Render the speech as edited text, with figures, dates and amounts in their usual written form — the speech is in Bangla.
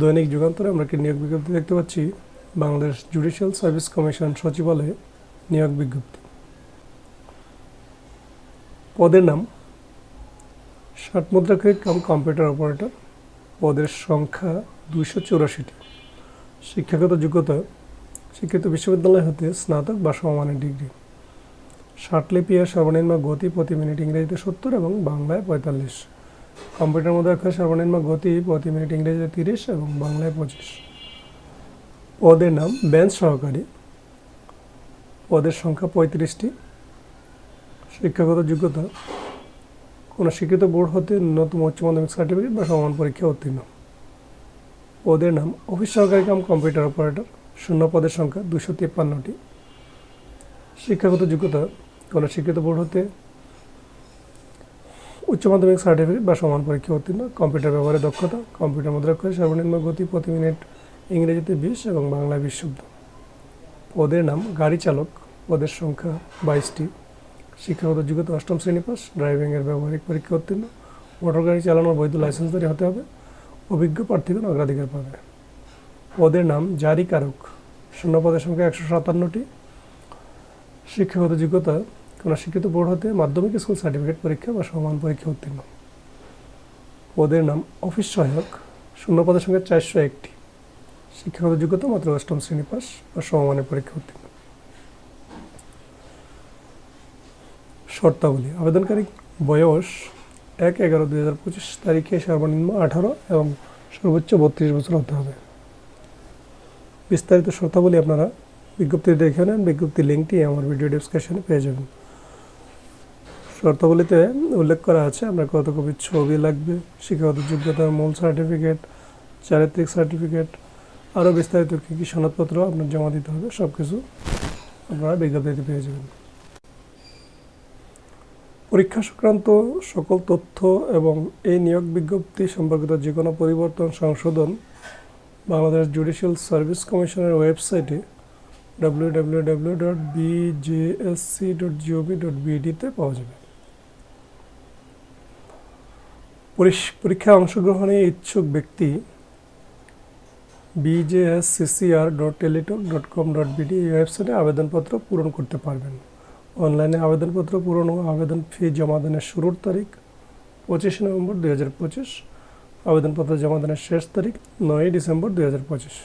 দৈনিক যুগান্তরে আমরা কি নিয়োগ বিজ্ঞপ্তি দেখতে পাচ্ছি। বাংলাদেশ জুডিশিয়াল সার্ভিস কমিশন সচিবালয়ে নিয়োগ বিজ্ঞপ্তি। পদের নাম 60 মুদ্রাক্ষরিক কাম কম্পিউটার অপারেটর। পদের সংখ্যা 284টি। শিক্ষাগত যোগ্যতা শিক্ষিত বিশ্ববিদ্যালয় হতে স্নাতক বা সমমানের ডিগ্রি। ষাটলিপি এর সর্বনিম্ন গতি প্রতি মিনিট ইংরেজিতে 70 এবং বাংলায় 45। কম্পিউটার মুদ্রাক্ষরের সর্বনিম্ন গতি প্রতি মিনিট ইংরেজিতে 30 এবং বাংলায় 25। পদের নাম বেঞ্চ সহকারী। পদের সংখ্যা 35টি। শিক্ষাগত যোগ্যতা কোনো শিক্ষিত বোর্ড হতে ন্যূনতম উচ্চ মাধ্যমিক সার্টিফিকেট বা সমমান পরীক্ষা উত্তীর্ণ। পদের নাম অফিস সহকারী কাম কম্পিউটার অপারেটর। শূন্য পদের সংখ্যা 253টি। শিক্ষাগত যোগ্যতা কোনো শিক্ষিত বোর্ড হতে উচ্চ মাধ্যমিক সার্টিফিকেট বা সমান পরীক্ষা উত্তীর্ণ। কম্পিউটার ব্যবহারে দক্ষতা। কম্পিউটার মুদ্রাক্ষরের সর্বনিম্ন গতি প্রতি মিনিট ইংরেজিতে 20 এবং বাংলায় 20 শব্দ। পদের নাম গাড়ি চালক। পদের সংখ্যা 22টি। শিক্ষাগত যোগ্যতা অষ্টম শ্রেণী পাস। ড্রাইভিংয়ের ব্যবহারিক পরীক্ষা উত্তীর্ণ। মোটর গাড়ি চালানোর বৈধ লাইসেন্সধারী হতে হবে। অভিজ্ঞ প্রার্থীগণ অগ্রাধিকার পাবে। পদের নাম জারিকারক। শূন্য পদের সংখ্যা 157টি। শিক্ষাগত যোগ্যতা কোনো শিক্ষিত বোর্ড হতে মাধ্যমিক স্কুল সার্টিফিকেট পরীক্ষা বা সমান পরীক্ষা উত্তীর্ণ। পদের নাম অফিস সহায়ক। শূন্য পদের সংখ্যা 401টি। শিক্ষাগত যোগ্যতা মাত্র অষ্টম শ্রেণী পাস বা সমমানের পরীক্ষা উত্তীর্ণ। শর্তাবলী আবেদনকারী বয়স 1/11/2025 তারিখে সর্বনিম্ন 18 এবং সর্বোচ্চ 32 বছর হতে হবে। বিস্তারিত শর্তাবলী আপনারা বিজ্ঞপ্তি দেখে নেন। বিজ্ঞপ্তির লিঙ্কটি আমার ভিডিও ডেসক্রিপশনে পেয়ে যাবেন। শর্তাবলীতে উল্লেখ করা আছে আপনার কত কপি ছবি লাগবে, শিক্ষাগত যোগ্যতার মূল সার্টিফিকেট, চারিত্রিক সার্টিফিকেট, আরও বিস্তারিত কী কী সনদপত্র আপনার জমা দিতে হবে সব কিছু আপনারা বিজ্ঞপ্তিতে পেয়ে যাবেন। পরীক্ষা সংক্রান্ত সকল তথ্য এবং এই নিয়োগ বিজ্ঞপ্তি সম্পর্কিত যে কোনো পরিবর্তন সংশোধন বাংলাদেশ জুডিশিয়াল সার্ভিস কমিশনের ওয়েবসাইটে www.bjsc.gov.bd-তে পাওয়া যাবে। পরীক্ষায় অংশগ্রহণে ইচ্ছুক ব্যক্তি bjsccr.teletalk.com.bd এই ওয়েবসাইটে আবেদনপত্র পূরণ করতে পারবেন। অনলাইনে আবেদনপত্র পূরণ ও আবেদন ফি জমা দানের শুরুর তারিখ 25 নভেম্বর 2025। আবেদনপত্র জমা দানের শেষ তারিখ 9 ডিসেম্বর 2025।